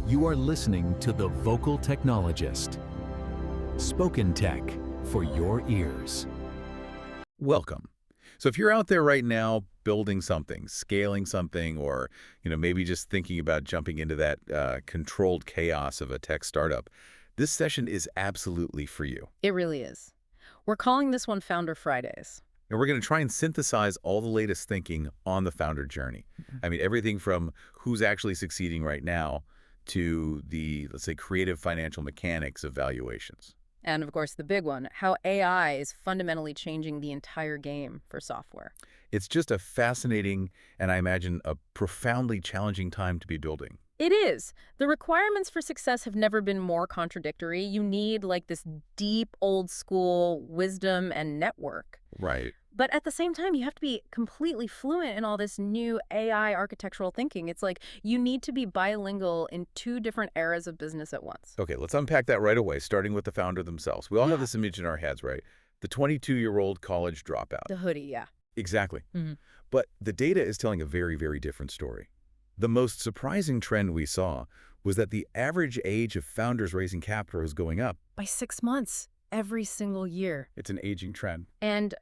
You are listening to The Vocal Technologist. Spoken tech for your ears. Welcome. So if you're out there right now building something, scaling something, or maybe just thinking about jumping into that controlled chaos of a tech startup, this session is absolutely for you. It really is. We're calling this one Founder Fridays. And we're going to try and synthesize all the latest thinking on the founder journey. I mean, everything from who's actually succeeding right now to the, let's say, creative financial mechanics of valuations. And of course, the big one, how AI is fundamentally changing the entire game for software. It's just a fascinating and I imagine a profoundly challenging time to be building. It is. The requirements for success have never been more contradictory. You need this deep old school wisdom and network. Right. But at the same time, you have to be completely fluent in all this new AI architectural thinking. It's like you need to be bilingual in two different eras of business at once. Okay, let's unpack that right away, starting with the founder themselves. We all have this image in our heads, right? The 22-year-old college dropout. The hoodie, yeah. Exactly. Mm-hmm. But the data is telling a very, very different story. The most surprising trend we saw was that the average age of founders raising capital is going up. By 6 months. Every single year. It's an aging trend. And,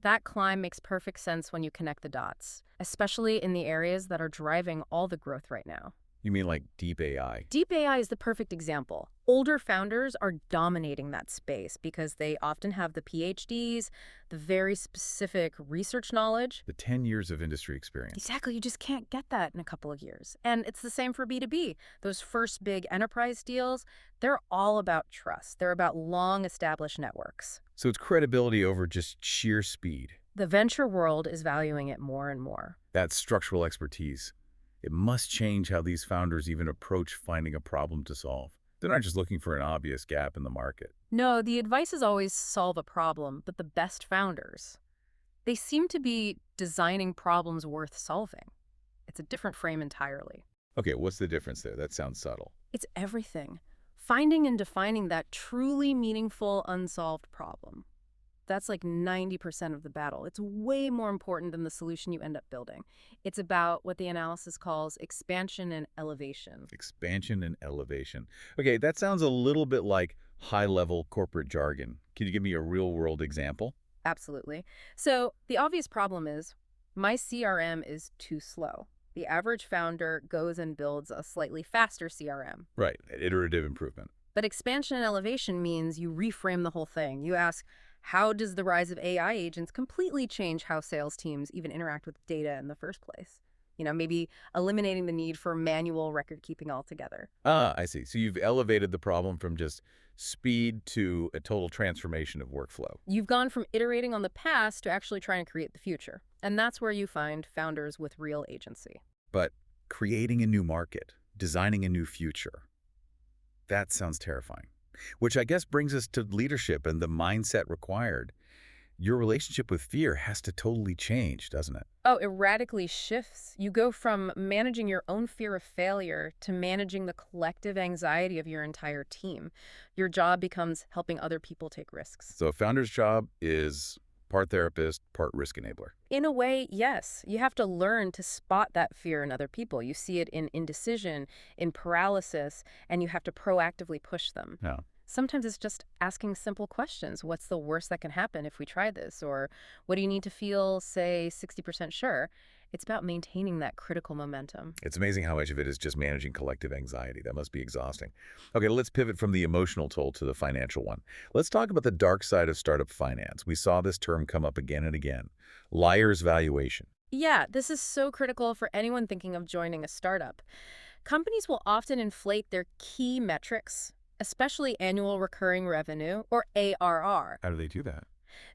that climb makes perfect sense when you connect the dots, especially in the areas that are driving all the growth right now. You mean like deep AI? Deep AI is the perfect example. Older founders are dominating that space because they often have the PhDs, the very specific research knowledge. The 10 years of industry experience. Exactly. You just can't get that in a couple of years. And it's the same for B2B. Those first big enterprise deals, they're all about trust. They're about long-established networks. So it's credibility over just sheer speed. The venture world is valuing it more and more. That's structural expertise. It must change how these founders even approach finding a problem to solve. They're not just looking for an obvious gap in the market. No, the advice is always solve a problem, but the best founders, they seem to be designing problems worth solving. It's a different frame entirely. Okay, what's the difference there? That sounds subtle. It's everything. Finding and defining that truly meaningful unsolved problem. That's like 90% of the battle. It's way more important than the solution you end up building. It's about what the analysis calls expansion and elevation. Expansion and elevation. Okay, that sounds a little bit like high-level corporate jargon. Can you give me a real-world example? Absolutely. So the obvious problem is my CRM is too slow. The average founder goes and builds a slightly faster CRM. Right, iterative improvement. But expansion and elevation means you reframe the whole thing. You ask, how does the rise of AI agents completely change how sales teams even interact with data in the first place? Maybe eliminating the need for manual record keeping altogether. Ah, I see. So you've elevated the problem from just speed to a total transformation of workflow. You've gone from iterating on the past to actually trying to create the future. And that's where you find founders with real agency. But creating a new market, designing a new future, that sounds terrifying. Which I guess brings us to leadership and the mindset required. Your relationship with fear has to totally change, doesn't it? Oh, it radically shifts. You go from managing your own fear of failure to managing the collective anxiety of your entire team. Your job becomes helping other people take risks. So a founder's job is part therapist, part risk enabler. In a way, yes. You have to learn to spot that fear in other people. You see it in indecision, in paralysis, and you have to proactively push them. Yeah. Sometimes it's just asking simple questions. What's the worst that can happen if we try this? Or what do you need to feel, say, 60% sure? It's about maintaining that critical momentum. It's amazing how much of it is just managing collective anxiety. That must be exhausting. Okay, let's pivot from the emotional toll to the financial one. Let's talk about the dark side of startup finance. We saw this term come up again and again. Liar's valuation. Yeah, this is so critical for anyone thinking of joining a startup. Companies will often inflate their key metrics, especially annual recurring revenue, or ARR. How do they do that?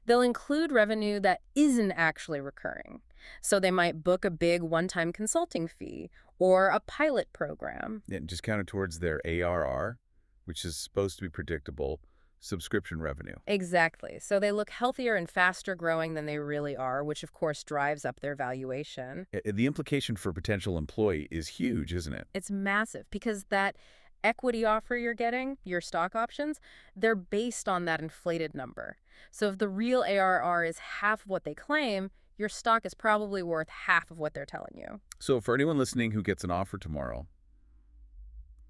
They'll include revenue that isn't actually recurring. So they might book a big one-time consulting fee or a pilot program. And just count it towards their ARR, which is supposed to be predictable subscription revenue. Exactly. So they look healthier and faster growing than they really are, which of course drives up their valuation. The implication for a potential employee is huge, isn't it? It's massive because that equity offer you're getting, your stock options, they're based on that inflated number. So if the real ARR is half of what they claim, your stock is probably worth half of what they're telling you. So for anyone listening who gets an offer tomorrow,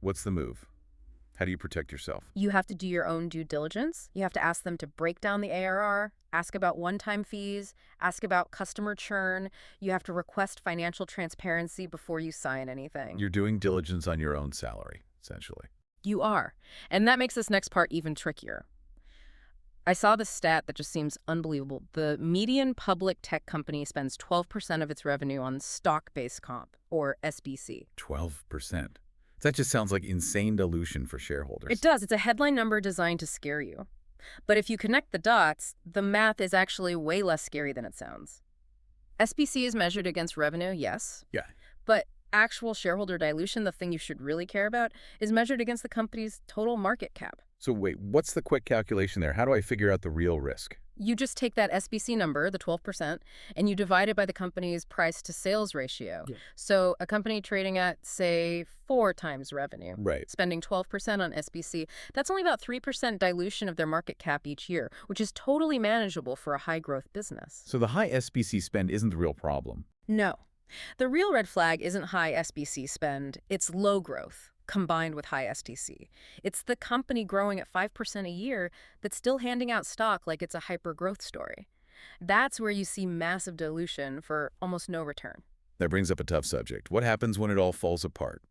What's the move? How do you protect yourself? You have to do your own due diligence. You have to ask them to break down the ARR, ask about one-time fees, ask about customer churn. You have to request financial transparency before you sign anything. You're doing diligence on your own salary, essentially. You are. And that makes this next part even trickier. I saw this stat that just seems unbelievable. The median public tech company spends 12% of its revenue on stock-based comp, or SBC. 12%. That just sounds like insane dilution for shareholders. It does. It's a headline number designed to scare you. But if you connect the dots, the math is actually way less scary than it sounds. SBC is measured against revenue, yes. Yeah. But actual shareholder dilution, the thing you should really care about, is measured against the company's total market cap. So wait, what's the quick calculation there? How do I figure out the real risk? You just take that SBC number, the 12%, and you divide it by the company's price-to-sales ratio. Yeah. So a company trading at, say, 4 times revenue, Right. spending 12% on SBC, that's only about 3% dilution of their market cap each year, which is totally manageable for a high-growth business. So the high SBC spend isn't the real problem. No. The real red flag isn't high SBC spend, it's low growth, combined with high STC. It's the company growing at 5% a year that's still handing out stock like it's a hyper-growth story. That's where you see massive dilution for almost no return. That brings up a tough subject. What happens when it all falls apart?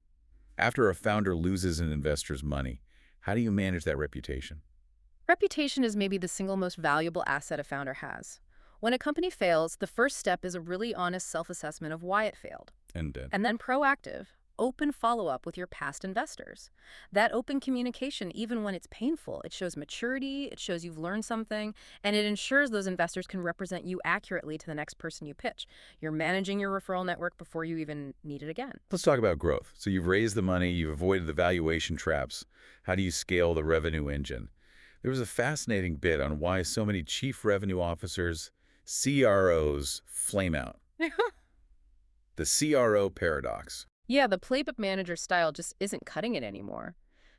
After a founder loses an investor's money, how do you manage that reputation? Reputation is maybe the single most valuable asset a founder has. When a company fails, the first step is a really honest self-assessment of why it failed. And And then proactive, open follow-up with your past investors. That open communication, even when it's painful, it shows maturity, it shows you've learned something, and it ensures those investors can represent you accurately to the next person you pitch. You're managing your referral network before you even need it again. let's talk about growth. So you've raised the money, you've avoided the valuation traps. How do you scale the revenue engine? There was a fascinating bit on why so many chief revenue officers, CROs, flame out. The CRO paradox. Yeah, the playbook manager style just isn't cutting it anymore.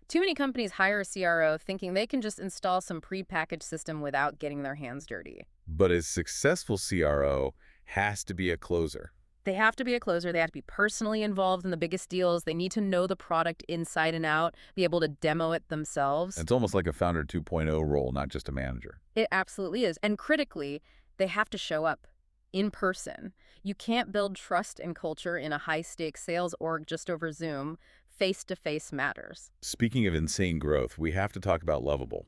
Too many companies hire a CRO thinking they can just install some pre-packaged system without getting their hands dirty. But a successful CRO has to be a closer. They have to be a closer. They have to be personally involved in the biggest deals. They need to know the product inside and out, be able to demo it themselves. It's almost like a founder 2.0 role, not just a manager. It absolutely is. And critically, they have to show up in person. You can't build trust and culture in a high-stakes sales org just over Zoom. Face-to-face matters. Speaking of insane growth, we have to talk about Lovable.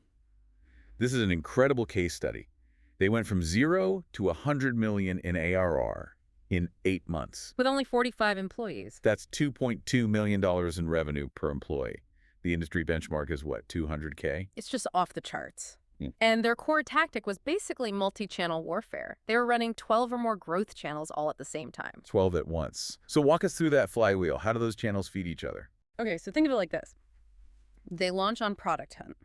This is an incredible case study. They went from 0 to 100 million in ARR in 8 months. With only 45 employees. That's $2.2 million in revenue per employee. The industry benchmark is what, 200K? It's just off the charts. Yeah. And their core tactic was basically multi-channel warfare. They were running 12 or more growth channels all at the same time. 12 at once. So walk us through that flywheel. How do those channels feed each other? Okay, so think of it like this. They launch on Product Hunt.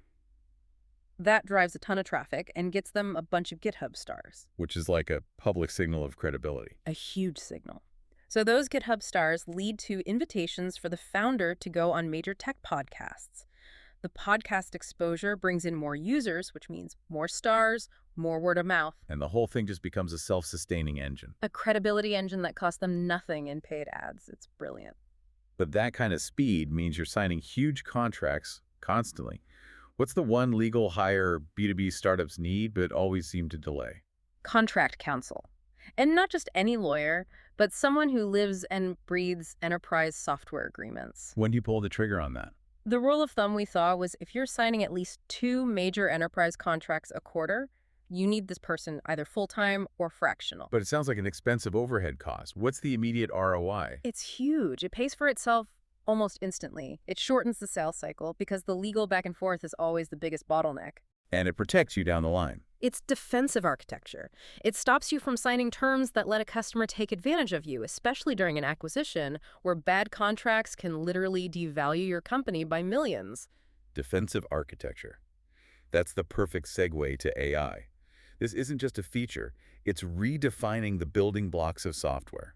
That drives a ton of traffic and gets them a bunch of GitHub stars. Which is like a public signal of credibility. A huge signal. So those GitHub stars lead to invitations for the founder to go on major tech podcasts. The podcast exposure brings in more users, which means more stars, more word of mouth. And the whole thing just becomes a self-sustaining engine. A credibility engine that costs them nothing in paid ads. It's brilliant. But that kind of speed means you're signing huge contracts constantly. What's the one legal hire B2B startups need but always seem to delay? Contract counsel. And not just any lawyer, but someone who lives and breathes enterprise software agreements. When do you pull the trigger on that? The rule of thumb we saw was if you're signing at least 2 major enterprise contracts a quarter, you need this person either full-time or fractional. But it sounds like an expensive overhead cost. What's the immediate ROI? It's huge. It pays for itself almost instantly. It shortens the sales cycle because the legal back and forth is always the biggest bottleneck. And it protects you down the line. It's defensive architecture. It stops you from signing terms that let a customer take advantage of you, especially during an acquisition where bad contracts can literally devalue your company by millions. Defensive architecture. That's the perfect segue to AI. This isn't just a feature, it's redefining the building blocks of software.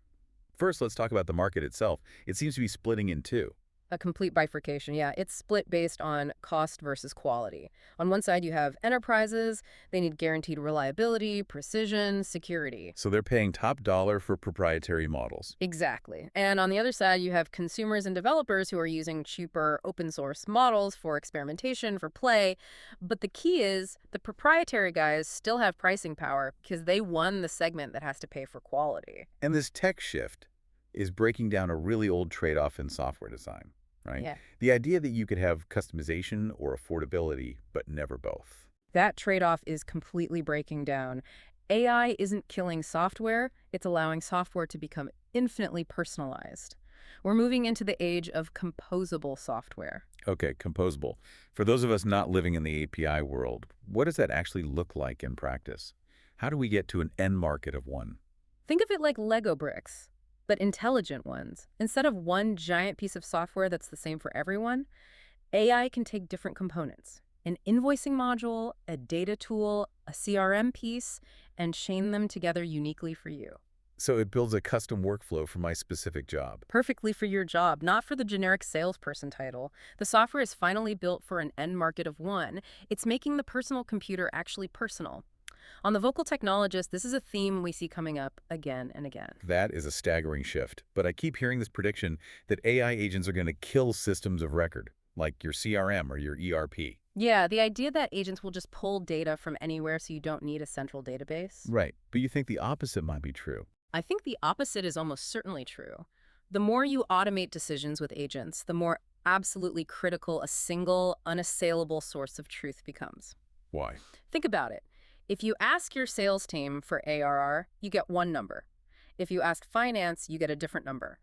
First, let's talk about the market itself. It seems to be splitting in two. A complete bifurcation, yeah. It's split based on cost versus quality. On one side, you have enterprises. They need guaranteed reliability, precision, security. So they're paying top dollar for proprietary models. Exactly. And on the other side, you have consumers and developers who are using cheaper open source models for experimentation, for play. But the key is the proprietary guys still have pricing power because they won the segment that has to pay for quality. And this tech shift is breaking down a really old trade-off in software design, right? Yeah. The idea that you could have customization or affordability, but never both. That trade-off is completely breaking down. AI isn't killing software, it's allowing software to become infinitely personalized. We're moving into the age of composable software. Okay, composable. For those of us not living in the API world, what does that actually look like in practice? How do we get to an end market of one? Think of it like Lego bricks, but intelligent ones. Instead of one giant piece of software that's the same for everyone, AI can take different components, an invoicing module, a data tool, a CRM piece, and chain them together uniquely for you. So it builds a custom workflow for my specific job. Perfectly for your job, not for the generic salesperson title. The software is finally built for an end market of one. It's making the personal computer actually personal. On The Vocal Technologist, this is a theme we see coming up again and again. That is a staggering shift. But I keep hearing this prediction that AI agents are going to kill systems of record, like your CRM or your ERP. Yeah, the idea that agents will just pull data from anywhere so you don't need a central database. Right. But you think the opposite might be true. I think the opposite is almost certainly true. The more you automate decisions with agents, the more absolutely critical a single, unassailable source of truth becomes. Why? Think about it. If you ask your sales team for ARR, you get one number. If you ask finance, you get a different number.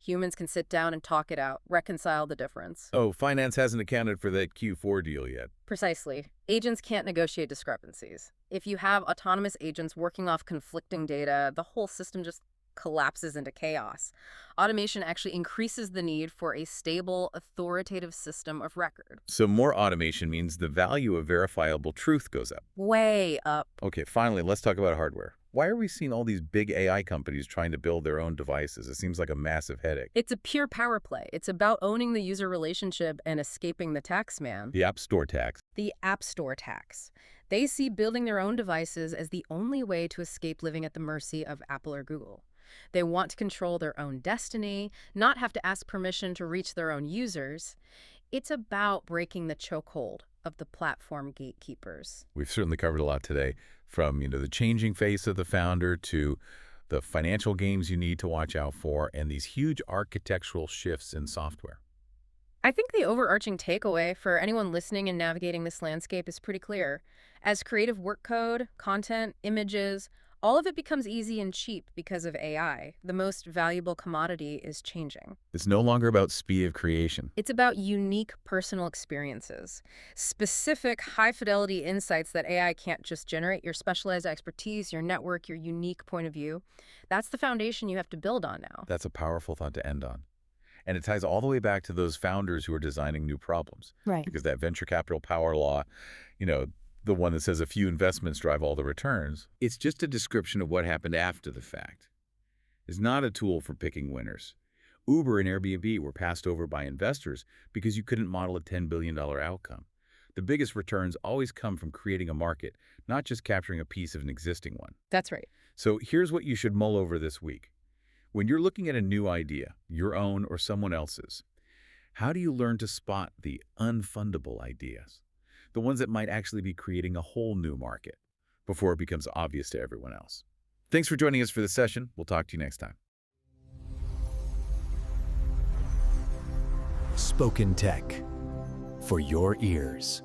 Humans can sit down and talk it out, reconcile the difference. Oh, finance hasn't accounted for that Q4 deal yet. Precisely. Agents can't negotiate discrepancies. If you have autonomous agents working off conflicting data, the whole system just collapses into chaos. Automation actually increases the need for a stable, authoritative system of record. So more automation means the value of verifiable truth goes up. Way up. Okay, finally, let's talk about hardware. Why are we seeing all these big AI companies trying to build their own devices? It seems like a massive headache. It's a pure power play. It's about owning the user relationship and escaping the tax man. The App Store tax. The App Store tax. They see building their own devices as the only way to escape living at the mercy of Apple or Google. They want to control their own destiny, not have to ask permission to reach their own users. It's about breaking the chokehold of the platform gatekeepers. We've certainly covered a lot today, from the changing face of the founder to the financial games you need to watch out for, and these huge architectural shifts in software. I think the overarching takeaway for anyone listening and navigating this landscape is pretty clear. As creative work code, content, images, all of it becomes easy and cheap because of AI. The most valuable commodity is changing. It's no longer about speed of creation. It's about unique personal experiences, specific high-fidelity insights that AI can't just generate, your specialized expertise, your network, your unique point of view. That's the foundation you have to build on now. That's a powerful thought to end on. And it ties all the way back to those founders who are designing new problems. Right. Because that venture capital power law, the one that says a few investments drive all the returns, it's just a description of what happened after the fact. It's not a tool for picking winners. Uber and Airbnb were passed over by investors because you couldn't model a $10 billion outcome. The biggest returns always come from creating a market, not just capturing a piece of an existing one. That's right. So here's what you should mull over this week. When you're looking at a new idea, your own or someone else's, how do you learn to spot the unfundable ideas? The ones that might actually be creating a whole new market before it becomes obvious to everyone else. Thanks for joining us for this session. We'll talk to you next time. Spoken Tech for your ears.